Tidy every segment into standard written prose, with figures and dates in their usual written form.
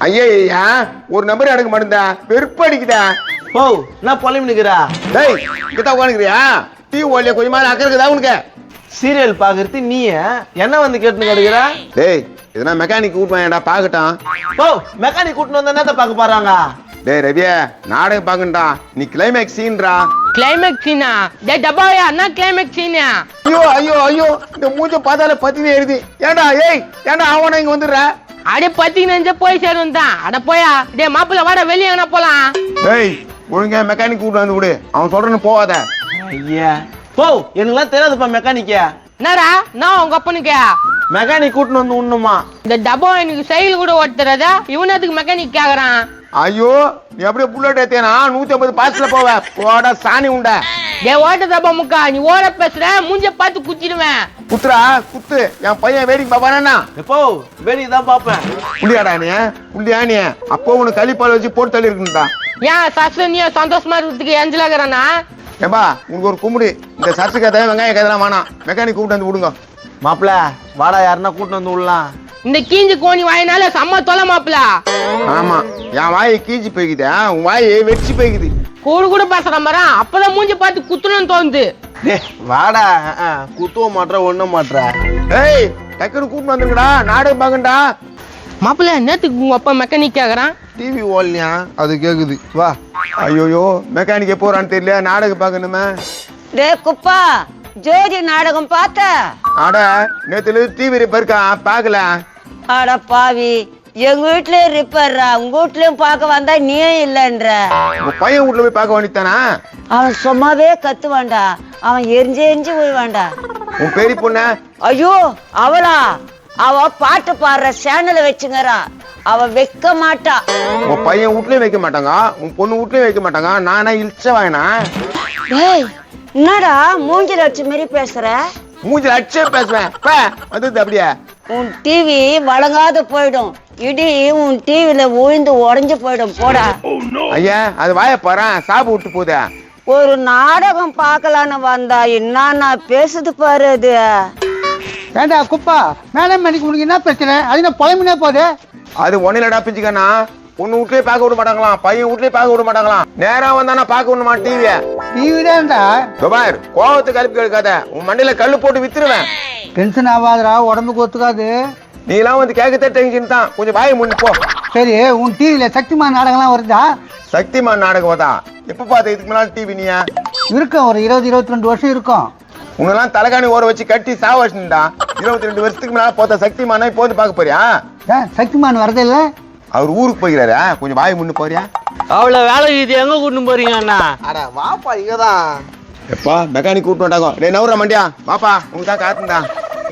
ஐயா ஒரு நம்பர் எடுக்க மாட்டேன்டா வெறுப்பு அடிக்குதா. ஓ என்ன பொலிமிக்கிறா? டேய் இங்கதான் உட்காந்துக்கிறியா? டிவி ஓடலையா கொஞ்சமா அக்கறதுக்குதா உனக்கு? சீரியல் பாக்குறது நீ என்ன வந்து கேட்டு கிடக்குற? டேய் இதெல்லாம் மெக்கானிக் கூட்டுவாங்கடா பாக்கட்டும். ஓ மெக்கானிக் கூட்டின்னு வந்தா என்னத்த பாக்க போறாங்க? டேய் ரவியா நாடகம் பாக்கண்டா நீ கிளைமேக்ஸ் சீன்டா. கிளைமேக்ஸ் சீனா? டேய் டபாயா என்ன கிளைமேக்ஸ் சீனா? ஐயோ ஐயோ ஐயோ இந்த மூஞ்ச பார்த்தாலே பத்தினே எழுதி. ஏண்டா ஏண்டா அவன இங்க வந்துடுற? அடே பத்தி நெஞ்ச போய் சேரும் தான். அட போயா டேய் மாப்பிள்ள வாடா வெளிய எங்கனா போலாம். டேய் ஒழுங்கா மெக்கானிக் கூட்டு வந்து விடு. அவன் சொல்றன்னு போவாத. ஐயா போ எனக்குலாம் தெரியாதுப்பா மெக்கானிக்க. என்னடா நான் உங்க அப்பனுக்கு மெக்கானிக் கூட்டின்னு வந்து உண்ணுமா? இந்த டபா எனக்கு சைக்கிள் கூட ஓட்டுறதா இவனத்துக்கு மெக்கானிக் கேக்குறான். ஐயோ நீ அப்படியே புல்லட் ஏத்தேனா 150 பாஸ்ல போவ போடா சாணி உண்டா. டேய் ஓட்ட டபா முக்கா நீ ஓட பேசுற மூஞ்ச பார்த்து குத்திடுவேன். குத்துறா குத்து என் பையன் வேடிக்கை பாப்பானா? எப்போ வேடிக்கை தான் பாப்பேன். புள்ளியாடா நீ புள்ளியா நீ? அப்போ உனக்கு கலிப்பால் வச்சு போட்டு தள்ளி இருக்குடா. ஏன் சசனியா சந்தோஷமா இருக்கிறதுக்கு எஞ்சலாகிறானா? ஏம்பா உனக்கு ஒரு கும்பிடு. இந்த சர்ச்சு கதை வெங்காய கதைலாம் வேணாம். மெக்கானிக் கூப்பிட்டு வந்து விடுங்க. மாப்பிள வாடா யாருன்னா கூட்டின்னு வந்து விடலாம். இந்த கீஞ்சு கோணி வாயினால செம்ம தொலை மாப்பிள. ஆமா என் வாயை கீஞ்சி போய்க்குது. உன் வாயை வெடிச்சு போய்க்குது. கூட கூட பேசுற மாதிரி அப்பதான் மூஞ்சி பார்த்து குத்துணும்னு தோணுது. வாடா குத்துவ மாட்ற ஒண்ணும் மாட்ற. ஏய் டக்குனு கூப்பிட்டு வந்துருங்கடா நாடகம் பாக்கண்டா. மாப்பிள்ள நேத்துக்கு உங்க அப்பா மெக்கானிக் கேக்குறான். டிவி ஓடலையா அது கேக்குது. வா. ஐயோயோ மெக்கானிக் எப்போ வரான்னு தெரியல நாடகம் பாக்கணுமே. டே குப்பா ஜோதி நாடகம் பார்த்த? அட நேத்துல டிவி ரிப்பேர்க்கா பாக்கல. அட பாவி எங்க வீட்லயே ரிப்பேர்ரா உங்க வீட்லயும் பார்க்க வந்தா நீயே இல்லன்ற. உங்க பையன் வீட்டுல போய் பார்க்க வேண்டியதானா? அவன் சும்மாவே கத்துவான்டா. அவன் எரிஞ்சு போய்வான்டா. உன் பெரிய பொண்ணு? ஐயோ அவளா? அவ பாட்டு பாடுற சேனலை வச்சுங்கறா. அவ வைக்க மாட்டா. உன் பையன் வீட்லயும் வைக்க மாட்டாங்க உன் பொண்ணு வீட்லயும் வைக்க மாட்டாங்க. நானா இழிச்ச வாயனா? டேய் என்னடா மூஞ்சில அடிச்ச மாதிரி பேசுற? மூஞ்சில அடிச்சே பேசுவேன் வந்து அப்படியே. உன் டிவி வழங்காத போயிடும். இடி உன் டிவில உழுந்து உடைஞ்சு போயிடும் போடா. ஐயா அது வாய பாரு சாப்பு விட்டு போதே. ஒரு நாடகம் பார்க்கலான்னு வந்தா என்ன பேசுது பாரு அது. ஏண்டா குப்பா மேடம் மணிக்கு உனக்கு என்ன பிரச்சனை? அது என்ன புலம்பினே போகுது? அது ஒன்னிலடா பிச்சுக்கண்ணா. பொண்ணு வீட்லயே பார்க்க விட மாட்டாங்களாம் பையன் வீட்லயே பார்க்க விட மாட்டாங்களாம். நேரா வந்தானா பார்க்க விட மாட்டேன் டிவிய. டிவி தான்டா. துபார் கோவத்துக்கு கழுப்பி கேட்காத. உன் மண்டியில கல்லு போட்டு வித்துருவேன். டென்ஷன் ஆகாதடா உடம்புக்கு ஒத்துக்காது. நீ எல்லாம் வந்து கேட்கத்தே டென்ஷன் தான். கொஞ்சம் வாயை முன்னு போ. சரி உன் டிவியில சக்திமான் நாடகம்லாம் வருதா? சக்திமான் நாடகம் தான் எப்ப பார்த்த? இதுக்கு முன்னாடி டிவி நீயா? இருக்கும் ஒரு 20-22 வருஷம் இருக்கும். உன்னெல்லாம் தலைகாணி ஓர வச்சு கட்டி சாவச்சுடா. 22 வருஷத்துக்கு முன்னால போத்த சக்திமானா இப்போ வந்து பார்க்க போறியா? சக்திமான் வரது இல்ல? அவர் ஊருக்கு போகிறாரு. கொஞ்சம் வாய் முன்னு போறியா? அவ்வளவு வேலை இது எங்க கூட்டு போறீங்க அண்ணா? அட வாப்பா இங்கதான். எப்பா மெக்கானிக் கூட்டு வந்தாங்க. டேய் நவுற மண்டியா வாப்பா உனக்கு தான் காத்துண்டா.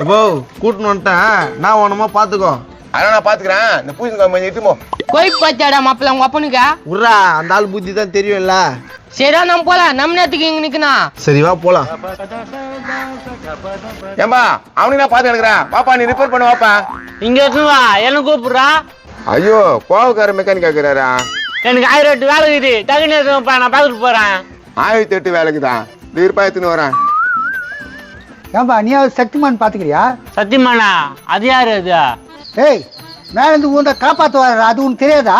எப்போ கூட்டின்னு வந்துட்டேன் நான் ஒண்ணுமா பாத்துக்கோ. அதான் நான் பாத்துக்கிறேன். இந்த பூசணிக்காய் கொஞ்சம் இட்டுமோ. போய் பாச்சாடா மாப்பிள்ள உங்க அப்பனுக்கு. உர்ரா அந்த ஆள் புத்தி தான் தெரியும்ல. சரிடா நம்ம போலாம். நம்ம நேரத்துக்கு இங்க நிக்கணும். சரி வா போலாம். ஏம்பா அவனுக்கு நான் பாத்து கிடக்குறேன். வாப்பா நீ ரிப்பேர் பண்ண வாப்பா. இங்க இருக்குவா என்ன கூப்பிடுறா? ஐயோ கோவக்கார மெக்கானிக் ஆக்குறாரா? எனக்கு 1008 வேலை இருக்குது. டக்குனு நான் பாத்துட்டு போறேன். 1008 வேலைக்கு தான் ரூபாய் எடுத்துன்னு வரேன். ஏன்பா நீ சக்திமான் பாத்துக்கிறியா? சத்தியமானா அது யாரு அது? ஏய் மேல இருந்து உன்னை காப்பாத்து வர அது உனக்கு தெரியாதா?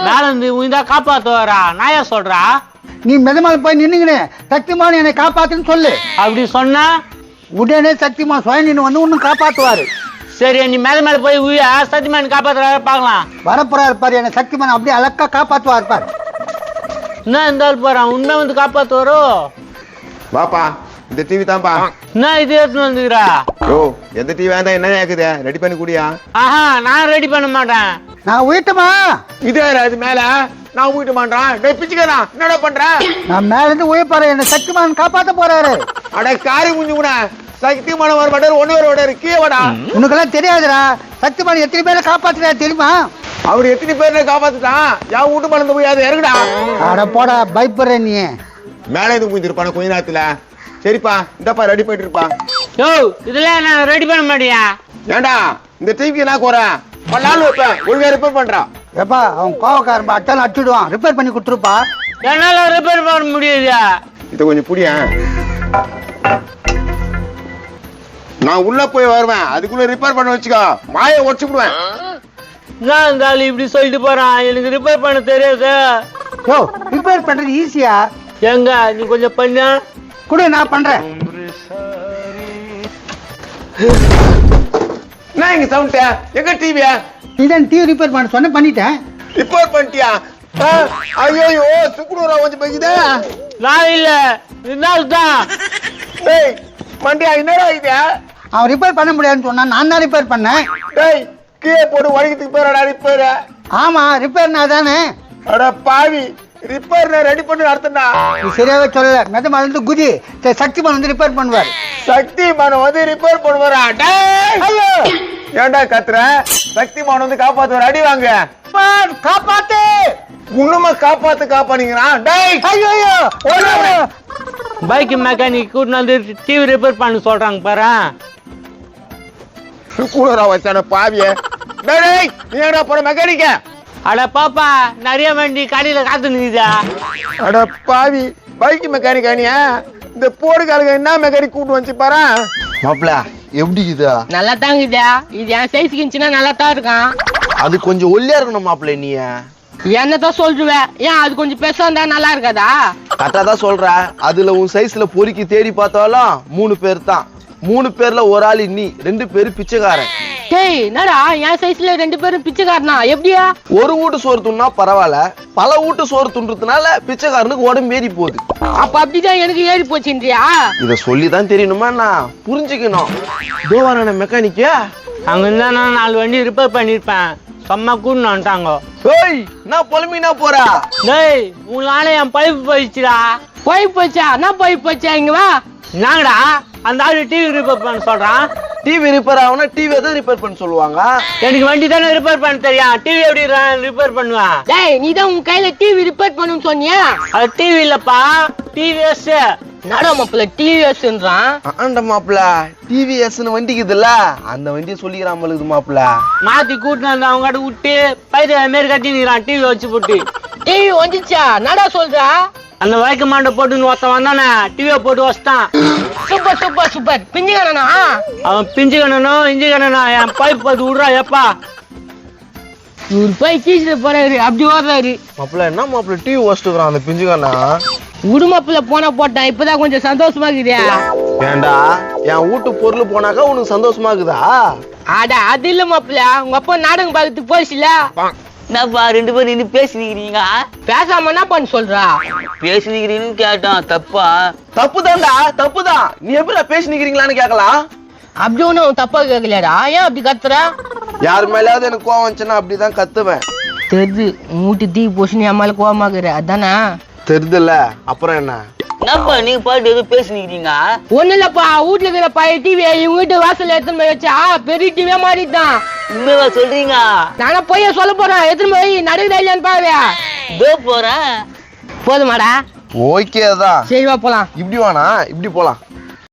மேல இருந்து உயிந்தா காப்பாத்து வரா நாயா சொல்றா? நீ மெதமால போய் நின்னுங்கன்னு சக்திமான் என்னை காப்பாத்துன்னு சொல்லு. அப்படி சொன்னா உடனே சக்திமான் சுயம் நின்று வந்து உன்னும் காப்பாத்துவாரு. சரி நீ மேல போய் உயா சத்தியமான் காப்பாத்துற பாக்கலாம். வரப்போறாரு பாரு என்ன சக்திமான் அப்படியே அழக்கா காப்பாத்துவாரு பாரு. என்ன இருந்தாலும் போறான் உண்மை வந்து காப்பாத்து வரும். வாப்பா இந்த டிவி தான்ப்பா. என்ன இது எடுத்துன்னு வந்துக்கிறா? ஓ எந்த டிவி வேண்டாம் என்ன இருக்குது ரெடி பண்ணி குடியா? ஆஹா நான் ரெடி பண்ண மாட்டேன். நான் உயிட்டமா? இது அது மேல நான் வீட்டு மாட்டான். டேய் பிச்சுக்கடா என்னடா பண்ற? நான் மேல இருந்து உயிர் பாரு என்ன சக்திமான் காப்பாத்த போறாரு. அட காரி குஞ்சு கூட சக்திமான வர மாட்டாரு ஒண்ணு வர மாட்டாரு கீழே வாடா. உனக்கெல்லாம் தெரியாதுடா சக்திமான் எத்தனை பேரை காப்பாத்துறா தெரியுமா? அவர் எத்தனை பேரை காப்பாத்துட்டான். என் வீட்டு மலர்ந்து போய் அதை இறங்குடா. அட போடா பயப்படுற நீ. மேலே இது குஞ்சு இருப்பான கொஞ்ச நேரத்துல. சரிப்பா இந்தப்பா ரெடி பண்ணிட்டு இருப்பா. யோ இதெல்லாம் நான் ரெடி பண்ண மாட்டியா? ஏண்டா இந்த டிவிக்கு என்ன குறேன்? பல்லாலும் வைப்பேன் ஒழுங்கா ரிப்பேர் பண்றான். எப்பா அவன் கோவக்காரன் அட்டாலும் அடிச்சுடுவான். ரிப்பேர் பண்ணி கொடுத்துருப்பா. என்னால ரிப்பேர் பண்ண முடியாது. இதை கொஞ்சம் புடிய. நான் உள்ள போய் வருவேன் அதுக்குள்ள ரிப்பேர் பண்ண வச்சுக்கோ மாயை உடச்சு விடுவேன். நான் இருந்தாலும் இப்படி சொல்லிட்டு போறான், எனக்கு ரிப்பேர் பண்ண தெரியாது. யோ ரிப்பேர் பண்றது ஈஸியா? எங்க நீ கொஞ்சம் பண்ண கூட நான் பண்றேன். என்ன இங்க சவுண்ட்? எங்க டிவியா? இதான் டிவி ரிப்பேர் பண்ண சொன்ன பண்ணிட்டேன். ரிப்பேர் பண்ணிட்டியா? ஐயோ சுக்குனூரா கொஞ்சம் போய்க்குதே. நான் இல்ல தான். டேய் மண்டியா என்னடா இது? அவன் ரிப்பேர் பண்ண முடியாதுன்னு சொன்னா நான் தான் ரிப்பேர் பண்ணேன். டேய் கீழே போட்டு வலிக்கிறதுக்கு போறடா ரிப்பேர். ஆமா ரிப்பேர்னா தானே. அட பாவி, ரிப்பேர் ரெடி பண்ணி நடத்தண்டா. நீ சரியாவே சொல்லல. மெதமால இருந்து குதி சக்திமான் வந்து ரிப்பேர் பண்ணுவார். சக்திமான் வந்து ரிப்பேர் பண்ணுவாரா? டேய் ஐயோ ஏன்டா கத்துற? சக்திமான் வந்து காப்பாத்துவார், அடி வாங்க. காப்பாத்து. உண்மைமா காப்பாத்துங்கிறான். டேய் ஐயோ பைக் மெக்கானிக் கூட்டிட்டு வந்து டிவி ரிப்பேர் பண்ண சொல்றாங்க பாரு. சுக்குனூரா வச்சான பாவிய. டேய் நீ என்னடா போற மெக்கானிக்க? அட பாப்பா, நிறைய வண்டி கடையில காத்து நிக்குதா. அட பாவி, பைக் மெக்கானிக்கானியா? இந்த போடுகாலுங்க என்ன மெக்கானிக் கூட்டு வந்து பாரு. மாப்பிள எப்படி இதா? நல்லா தாங்குதா. இது என் சைஸ்க்கு இருந்துச்சுன்னா நல்லா தான் இருக்கான். அது கொஞ்சம் ஒல்லியா இருக்கணும் மாப்பிள. நீ என்னதான் சொல்லுவேன்? ஏன் அது கொஞ்சம் பெருசா இருந்தா நல்லா இருக்காதா? கரெக்டா தான் சொல்ற. அதுல உன் சைஸ்ல பொறுக்கி தேடி பார்த்தாலும் 3 பேர் தான். 3 பேர்ல ஒரு ஆளு நீ, 2 பேரு பிச்சைக்காரன். டேய் என்னடா என் சைஸ்ல 2 பேரும் பிச்சைக்காரனா? எப்படியா? ஒரு வீட்டு சோறு துண்ணா பரவாயில்ல, பல வீட்டு சோறு துண்டுறதுனால பிச்சைக்காரனுக்கு உடம்பு ஏறி போகுது. அப்ப அப்படிதான் எனக்கு ஏறி போச்சுன்றியா? இத சொல்லிதான் தெரியணுமா? நான் புரிஞ்சுக்கணும். தோவான மெக்கானிக்க அங்க இருந்தா நான் 4 வண்டி ரிப்பேர் பண்ணிருப்பேன். செம்ம கூட்டு வந்துட்டாங்க. ஏய் நான் பொலமினா போறா. டேய் உன்னால என் பைப் போயிடுச்சுடா. போய் போச்சா? என்ன போய் போச்சா? இங்க வா. என்னங்கடா அந்த ஆளு டிவி ரிப்பேர் பண்ண சொல்றான். டிவி ரிப்பேர் ஆகுனா டிவி தான் ரிப்பேர் பண்ண சொல்லுவாங்க. எனக்கு வண்டி தானே ரிப்பேர் பண்ண தெரியும். டிவி எப்படி ரிப்பேர் பண்ணுவேன்? டேய் நீ தான் உன் கையில டிவி ரிப்பேர் பண்ணுன்னு சொன்னியா? அது டிவி இல்லப்பா, டிவிஎஸ். நடா மாப்பிள்ள டிவிஎஸ்ன்றான். ஆண்ட மாப்பிள, டிவிஎஸ்னு வண்டிக்குதுல்ல, அந்த வண்டியை சொல்லிக்கிறான் மலுது மாப்பிள. மாத்தி கூட்டிட்டு வந்து அவங்க கிட்ட விட்டு பயிர் மாரி கட்டிக்கிறான் டிவி வச்சு போட்டு. டிவி வந்துச்சா? நடா சொல்றா. அந்த வழக்கு மாண்ட போட்டுன்னு ஒருத்தன் வந்தானே, டிவியை போட்டு வச்சுட்டான். Super super super. பிஞ்சுக்கானா? அவன் பிஞ்சு கண்ணனும் இஞ்சி கண்ணனும் என் பைப் பார்த்து விடுறா. எப்பா இவரு போய் கீழே போறாரு, அப்படி ஓடுறாரு. மாப்பிள என்ன மாப்பிள டிவி வச்சுட்டுக்கிறான் அந்த பிஞ்சுக்கானா? உடுமாப்புல போன போட்டான். இப்பதான் கொஞ்சம் சந்தோஷமா இருக்குதா? ஏண்டா என் வீட்டு பொருள் போனாக்கா உனக்கு சந்தோஷமா இருக்குதா? அட அது இல்ல மாப்பிள்ள, உங்க அப்பா நாடகம் பார்த்துட்டு போச்சுல. என்னப்பா 2 பேரும் இன்னும் பேசினீங்க? பேசாம என்ன பண்ண சொல்றா? பேசினீங்கன்னு கேட்டான். தப்பா? தப்புதான்டா, தப்புதான். நீ எப்படி பேசினீங்களான்னு கேட்கலாம். அப்படி ஒண்ணும் தப்பா கேட்கலடா. ஏன் அப்படி கத்துற? யார் மேலேயாவது எனக்கு கோவம் வந்துச்சுன்னா அப்படிதான் கத்துவேன். தெரிது மூட்டி தீ போச்சுன்னு என் மேல கோவமாக்குற, அதானே? தெரியுதுல்ல, அப்புறம் என்ன? என்னப்பா நீங்க பாட்டு எதுவும் பேசினீங்க? ஒண்ணு இல்லப்பா, வீட்டுல இருக்கிற பழைய டிவி இவங்க வீட்டு வாசல்ல எடுத்துன்னு போய் வச்சா பெரிய டிவியா மாறிட்டான். உண்மையா சொல்றீங்க? நானா போய் சொல்ல போறேன். எடுத்துன்னு போய் நடுக்குதா இல்லையான்னு பாருவியா? இதோ போறேன். போதுமாடா? ஓகே தான். சரி வா போலாம். இப்படி வானா இப்படி போலாம்.